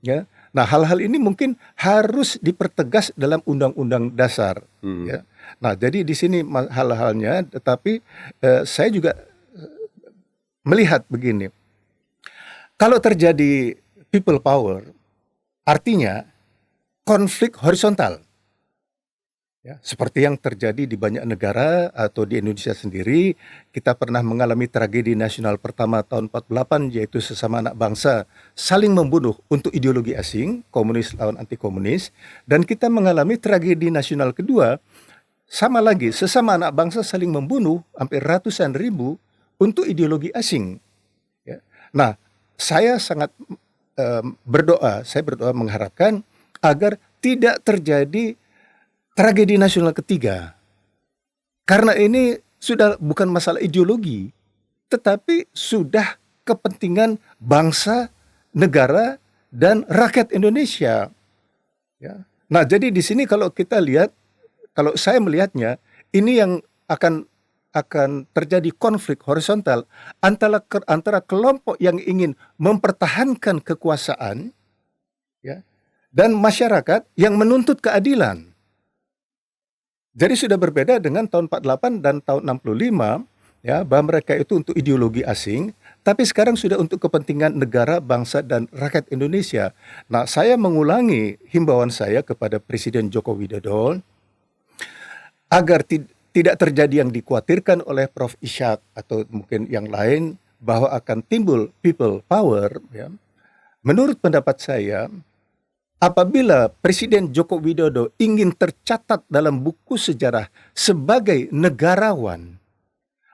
S4: Ya. Nah hal-hal ini mungkin harus dipertegas dalam undang-undang dasar. Ya. Nah jadi di sini hal-halnya, tetapi saya juga melihat begini, kalau terjadi people power, artinya konflik horizontal, ya, seperti yang terjadi di banyak negara atau di Indonesia sendiri. Kita pernah mengalami tragedi nasional pertama tahun 48, yaitu sesama anak bangsa saling membunuh untuk ideologi asing, komunis lawan anti komunis, dan kita mengalami tragedi nasional kedua, sama lagi sesama anak bangsa saling membunuh hampir ratusan ribu untuk ideologi asing. Ya. Nah, saya sangat berdoa mengharapkan agar tidak terjadi tragedi nasional ketiga. Karena ini sudah bukan masalah ideologi, tetapi sudah kepentingan bangsa, negara, dan rakyat Indonesia. Ya. Nah, jadi di sini kalau kita lihat, kalau saya melihatnya, ini yang akan terjadi konflik horizontal antara kelompok yang ingin mempertahankan kekuasaan, ya, dan masyarakat yang menuntut keadilan. Jadi sudah berbeda dengan tahun 48 dan tahun 65, ya, bahwa mereka itu untuk ideologi asing, tapi sekarang sudah untuk kepentingan negara, bangsa, dan rakyat Indonesia. Nah, saya mengulangi himbauan saya kepada Presiden Joko Widodo agar tidak terjadi yang dikhawatirkan oleh Prof. Ishak atau mungkin yang lain bahwa akan timbul people power. Ya. Menurut pendapat saya, apabila Presiden Joko Widodo ingin tercatat dalam buku sejarah sebagai negarawan,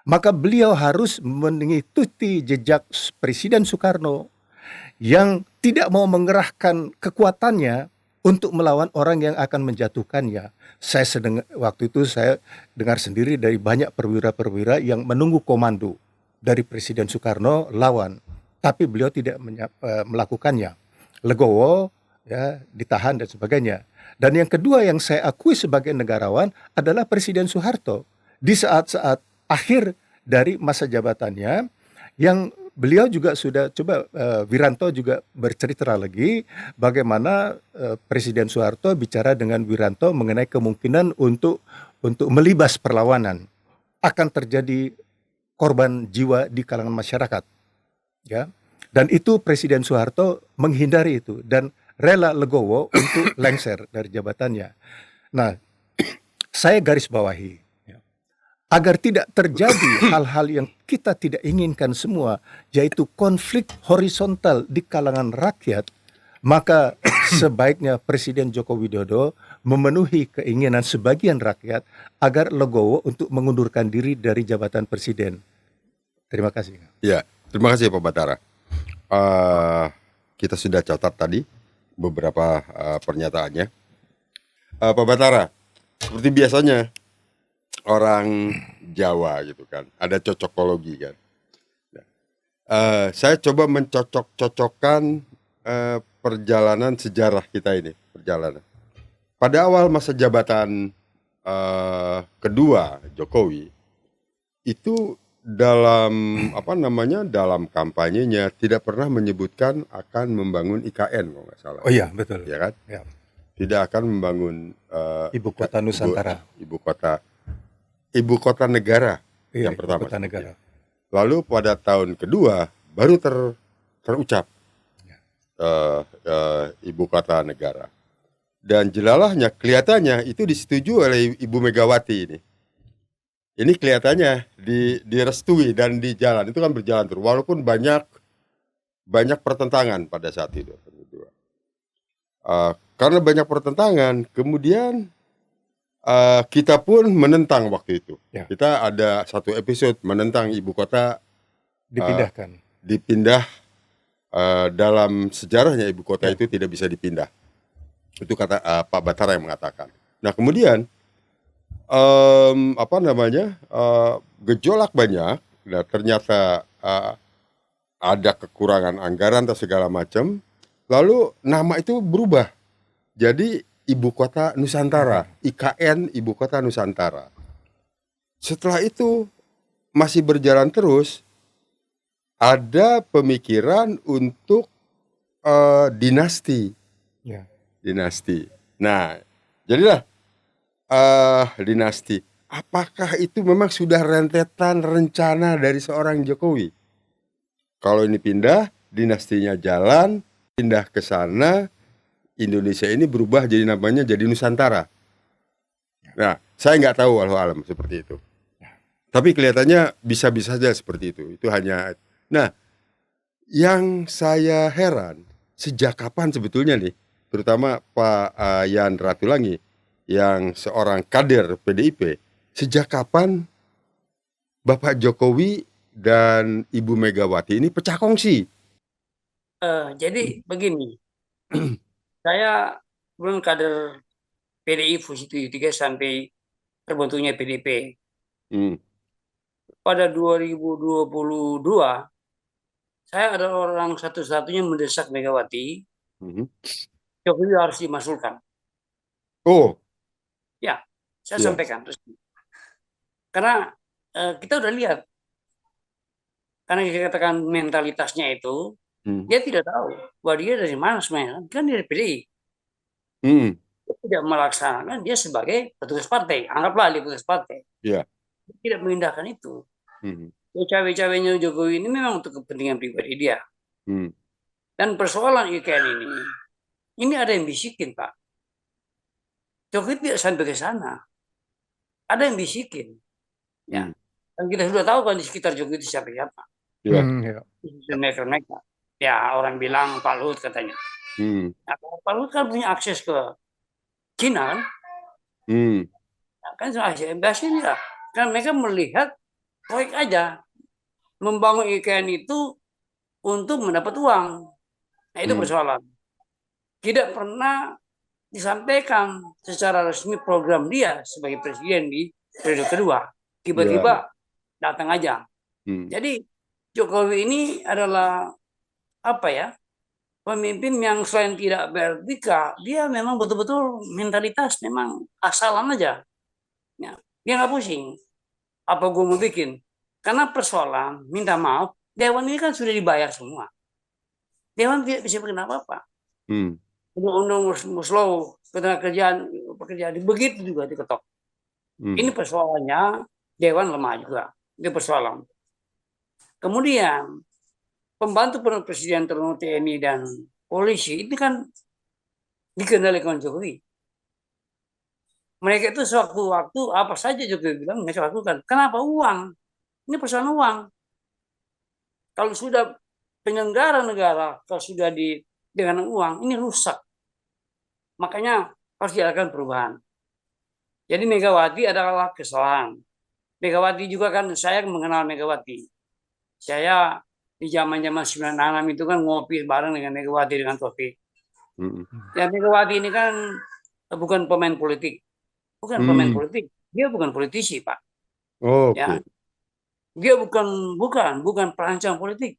S4: maka beliau harus mengikuti jejak Presiden Soekarno yang tidak mau mengerahkan kekuatannya untuk melawan orang yang akan menjatuhkannya. Waktu itu saya dengar sendiri dari banyak perwira-perwira yang menunggu komando dari Presiden Soekarno lawan, tapi beliau tidak melakukannya. Legowo, ya, ditahan dan sebagainya. Dan yang kedua yang saya akui sebagai negarawan adalah Presiden Soeharto. Di saat-saat akhir dari masa jabatannya, yang beliau juga sudah Wiranto juga bercerita lagi bagaimana Presiden Soeharto bicara dengan Wiranto mengenai kemungkinan untuk melibas perlawanan, akan terjadi korban jiwa di kalangan masyarakat, ya. Dan itu Presiden Soeharto menghindari itu dan rela legowo untuk lengser dari jabatannya. Nah, saya garis bawahi, ya, agar tidak terjadi hal-hal yang kita tidak inginkan semua, yaitu konflik horizontal di kalangan rakyat, maka sebaiknya Presiden Joko Widodo memenuhi keinginan sebagian rakyat agar legowo untuk mengundurkan diri dari jabatan presiden. Terima kasih.
S1: Ya, terima kasih Pak Batara. Kita sudah catat tadi beberapa pernyataannya. Pak Batara, seperti biasanya orang Jawa gitu kan, ada cocokologi kan. Saya coba mencocok-cocokkan perjalanan sejarah kita ini, perjalanan. Pada awal masa jabatan kedua Jokowi itu dalam dalam kampanyenya tidak pernah menyebutkan akan membangun IKN kalau nggak salah.
S4: Oh iya, betul.
S1: Ya kan?
S4: Ya.
S1: Tidak akan membangun
S4: Ibu kota Nusantara.
S1: Ibu kota negara
S4: Iya,
S1: yang pertama.
S4: Ibu kota negara.
S1: Lalu pada tahun kedua baru terucap ibu kota negara. Dan jelalahnya kelihatannya itu disetujui oleh Ibu Megawati ini. Ini kelihatannya direstui dan di jalan itu kan berjalan terus. Walaupun banyak pertentangan pada saat itu. Karena banyak pertentangan, kemudian kita pun menentang waktu itu.
S4: Ya.
S1: Kita ada satu episode menentang ibu kota
S4: Dipindahkan.
S1: dipindah. Dalam sejarahnya ibu kota itu tidak bisa dipindah. Itu kata Pak Batara yang mengatakan. Nah kemudian gejolak banyak. Nah ternyata ada kekurangan anggaran atau segala macam. Lalu nama itu berubah jadi Ibu Kota Nusantara, IKN Ibu Kota Nusantara. Setelah itu masih berjalan terus, ada pemikiran untuk dinasti.
S4: Ya.
S1: Dinasti. Nah, jadilah dinasti. Apakah itu memang sudah rentetan rencana dari seorang Jokowi? Kalau ini pindah, dinastinya jalan, pindah ke sana, Indonesia ini berubah jadi namanya jadi Nusantara. Nah, saya nggak tahu walau alam seperti itu. Tapi kelihatannya bisa-bisa saja seperti itu. Itu hanya. Nah, yang saya heran sejak kapan sebetulnya nih, terutama Pak Yan Ratulangi yang seorang kader PDIP, sejak kapan Bapak Jokowi dan Ibu Megawati ini pecah kongsi?
S2: Jadi begini, saya belum kader PDI Fusi 73 sampai terbentuknya PDIP. Pada 2022, saya adalah orang satu-satunya mendesak Megawati, Jokowi harus dimasukkan.
S1: Oh,
S2: Ya, saya
S1: Iya.
S2: sampaikan terus. Karena kita udah lihat, karena kita katakan mentalitasnya itu, dia tidak tahu bahwa dia dari mana sebenarnya, kan dari PDI. Dia tidak melaksanakan, dia sebagai petugas partai, anggaplah dia petugas partai.
S1: Iya.
S2: Dia tidak memindahkan itu. cawe-cawenya Jokowi ini memang untuk kepentingan pribadi dia.
S1: Hmm.
S2: Dan persoalan IKN ini ada yang bisikin, Pak. Jokowi tidak sampai ke sana. Ada yang bisikin. Ya.
S1: Hmm.
S2: Dan kita sudah tahu kan di sekitar Jokowi itu siapa-siapa.
S1: Ya.
S4: Ya.
S2: Mereka. Ya, orang bilang Pak Luhut katanya.
S1: Hmm.
S2: Nah, Pak Luhut kan punya akses ke Cina kan?
S1: Hmm.
S2: Nah, kan Asia ini lah. Kan mereka melihat proyek aja. Membangun IKN itu untuk mendapat uang. Nah, itu persoalan. Tidak pernah disampaikan secara resmi program dia sebagai presiden di periode kedua. Tiba-tiba datang aja. Jadi Jokowi ini adalah apa ya? Pemimpin yang selain tidak beretika, dia memang betul-betul mentalitas memang asalan aja. Ya, dia nggak pusing. Apa gue mau bikin? Karena persoalan, minta maaf, Dewan ini kan sudah dibayar semua. Dewan tidak bisa bikin apa-apa. Undang-undang Muslow, ketenagakerjaan, pekerjaan, begitu juga diketok. Ini persoalannya, Dewan lemah juga. Itu persoalan. Kemudian, pembantu presiden terutama TNI dan polisi ini kan dikendalikan Jokowi. Mereka itu sewaktu-waktu apa saja Jokowi bilang mereka lakukan. Kenapa uang? Ini persoalan uang. Kalau sudah penyelenggara negara, kalau sudah dengan uang, ini rusak. Makanya harus diadakan perubahan. Jadi Megawati adalah kesalahan. Megawati juga kan, saya mengenal Megawati. Saya di zaman-zaman 96 itu kan ngopi bareng dengan Megawati dengan Taufik. Ya Megawati ini kan bukan pemain politik. Bukan pemain politik. Dia bukan politisi, Pak. Ya. Dia bukan perancang politik.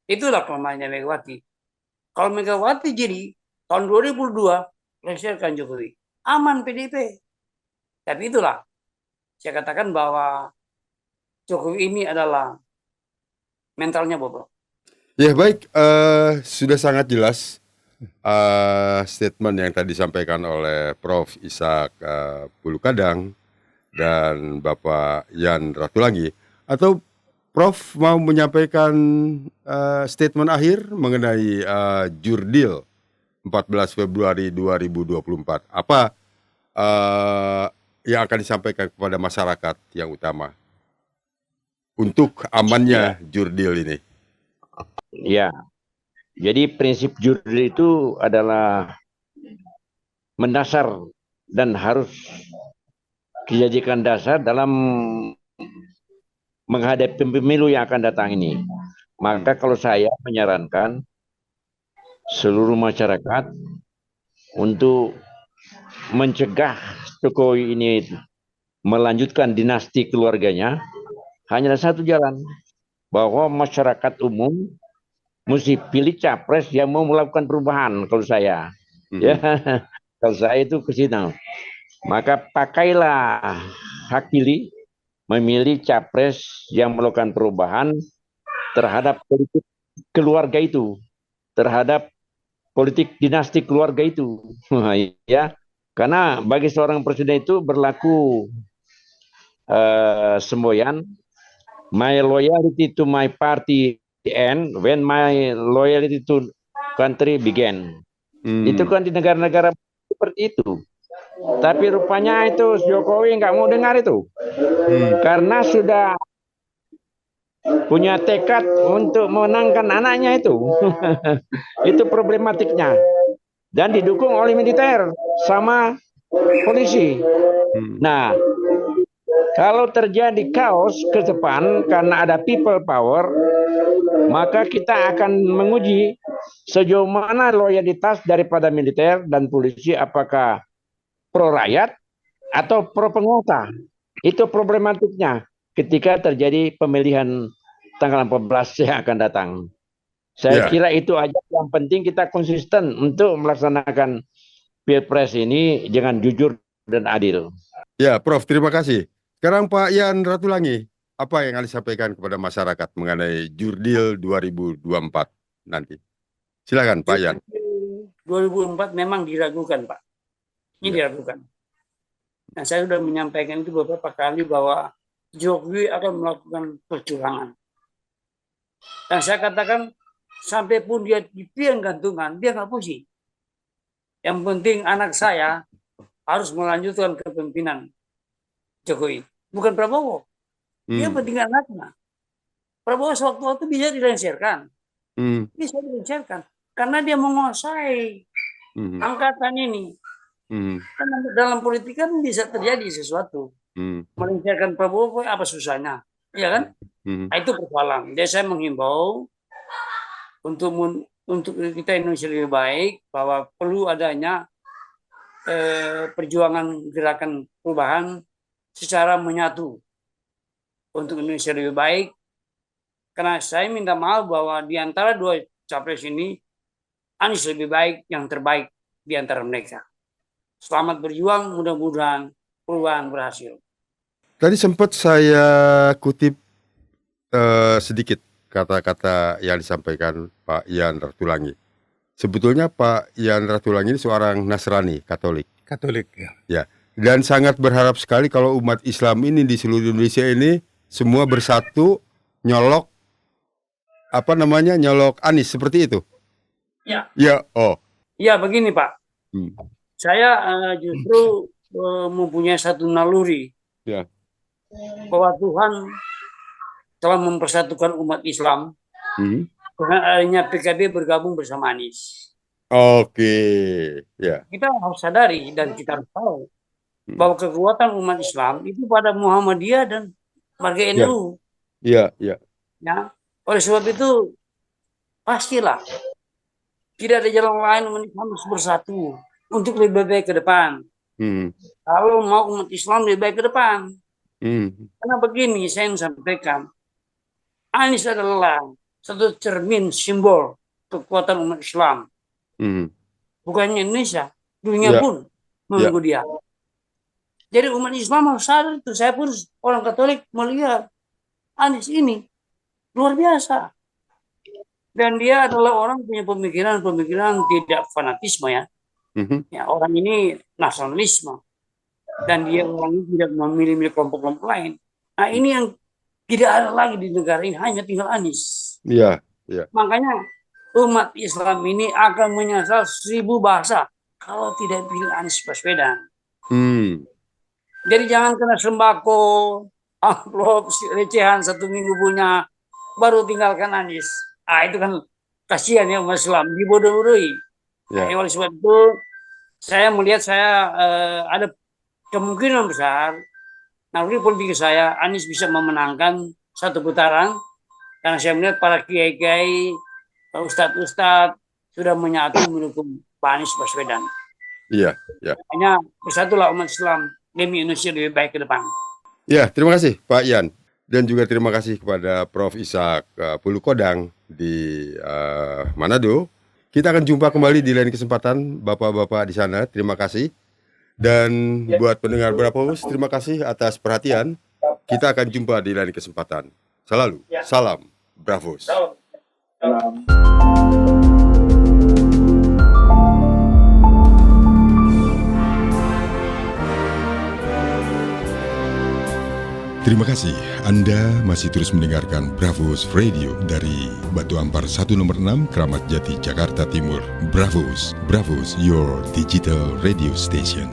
S2: Itulah kelemahannya Megawati. Kalau Megawati jadi tahun 2002 lengsarkan Jokowi. Aman PDIP. Tapi itulah saya katakan bahwa Jokowi ini adalah mentalnya bobrok.
S1: Ya baik, sudah sangat jelas statement yang tadi disampaikan oleh Prof. Ishak Pulukadang dan Bapak Yan Ratulangi. Atau Prof mau menyampaikan statement akhir mengenai Jurdil 14 Februari 2024. Apa yang akan disampaikan kepada masyarakat yang utama untuk amannya Jurdil ini?
S5: Ya, jadi prinsip Jurdil itu adalah mendasar dan harus dijadikan dasar dalam menghadapi pemilu yang akan datang ini. Maka kalau saya menyarankan seluruh masyarakat untuk mencegah Jokowi ini melanjutkan dinasti keluarganya, hanya ada satu jalan, bahwa masyarakat umum mesti pilih capres yang mau melakukan perubahan. Kalau saya, ya, kalau saya itu ke situ. Maka pakailah hak pilih, memilih capres yang melakukan perubahan terhadap politik keluarga itu, terhadap politik dinasti keluarga itu, ya. Karena bagi seorang presiden itu berlaku semboyan, my loyalty to my party end when my loyalty to country began. Itu kan di negara-negara seperti itu. Tapi rupanya itu Jokowi nggak mau dengar itu, karena sudah punya tekad untuk memenangkan anaknya itu. Itu problematiknya. Dan didukung oleh militer sama polisi. Nah, kalau terjadi kaos ke depan karena ada people power, maka kita akan menguji sejauh mana loyalitas daripada militer dan polisi, apakah pro rakyat atau pro penguasa. Itu problematiknya ketika terjadi pemilihan tanggal 14 yang akan datang. Saya kira itu aja, yang penting kita konsisten untuk melaksanakan Pilpres ini dengan jujur dan adil.
S1: Ya, Prof, terima kasih. Sekarang Pak Yan Ratulangi, apa yang akan disampaikan kepada masyarakat mengenai Jurdil 2024 nanti? Silakan Pak Yan.
S2: 2024 memang diragukan, Pak. Ini diragukan. Nah, saya sudah menyampaikan itu beberapa kali bahwa Jokowi akan melakukan kecurangan. Dan saya katakan, sampai pun dia di piang gantungan, dia nggak pusing. Yang penting anak saya harus melanjutkan kepemimpinan Jokowi, bukan Prabowo. Dia penting anaknya. Prabowo sewaktu-waktu bisa dilengsarkan, karena dia menguasai angkatan ini. Karena dalam politik kan bisa terjadi sesuatu. Melengsarkan Prabowo apa susahnya, ya kan? Nah, itu persoalan. Jadi saya menghimbau untuk kita Indonesia lebih baik, bahwa perlu adanya perjuangan gerakan perubahan secara menyatu untuk Indonesia lebih baik. Karena saya minta maaf bahwa di antara dua capres ini, Anies lebih baik, yang terbaik di antara mereka. Selamat berjuang, mudah-mudahan perubahan berhasil.
S1: Tadi sempat saya kutip sedikit kata-kata yang disampaikan Pak Ian Ratulangi. Sebetulnya Pak Ian Ratulangi ini seorang Nasrani, Katolik.
S4: Katolik, ya.
S1: Ya, dan sangat berharap sekali kalau umat Islam ini di seluruh Indonesia ini semua bersatu nyolok nyolok Anies, seperti itu.
S2: Ya.
S1: Ya,
S2: Ya, begini Pak. Saya justru mempunyai satu naluri.
S1: Ya.
S2: Bahwa Tuhan telah mempersatukan umat Islam dengan adanya PKB bergabung bersama Anies.
S1: Oke, ya.
S2: Kita harus sadari dan kita harus tahu bahwa kekuatan umat Islam itu pada Muhammadiyah dan marga NU.
S1: Iya.
S2: Ya. Oleh sebab itu pastilah tidak ada jalan lain, umat Islam harus bersatu untuk lebih baik ke depan. Kalau mau umat Islam lebih baik ke depan. Karena begini saya sampaikan, Anies adalah satu cermin simbol kekuatan umat Islam. Bukannya Indonesia, dunia pun menunggu dia. Jadi umat Islam harus sadar itu. Saya pun orang Katolik melihat Anies ini luar biasa. Dan dia adalah orang punya pemikiran tidak fanatisme ya. Ya, orang ini nasionalisme. Dan dia orang ini tidak memilih kelompok-kelompok lain. Nah, ini yang tidak ada lagi di negara ini, hanya tinggal Anies.
S1: Iya.
S2: Makanya umat Islam ini akan menyasar 1000 bahasa kalau tidak pilih Anies Baswedan. Jadi jangan kena sembako, amplop, recehan 1 minggu punya, baru tinggalkan Anies. Itu kan kasihan ya umat Islam, dibodoh-bodohi. Oleh sebab itu, saya melihat ada kemungkinan besar, naluri politik saya, Anies bisa memenangkan 1 putaran, karena saya melihat para kiai-kiai, ustadz-ustadz sudah menyatu mendukung Pak Anies Baswedan.
S1: Iya.
S2: Hanya bersatulah umat Islam demi Indonesia lebih baik ke depan.
S1: Ya, terima kasih Pak Ian. Dan juga terima kasih kepada Prof. Ishak Pulukodang di Manado. Kita akan jumpa kembali di lain kesempatan, Bapak-Bapak di sana. Terima kasih. Dan buat pendengar Bravos, terima kasih atas perhatian. Kita akan jumpa di lain kesempatan. Selalu, salam Bravos.
S6: Terima kasih Anda masih terus mendengarkan Bravos Radio dari Batu Ampar 1 nomor 6 Kramat Jati Jakarta Timur. Bravos, your digital radio station.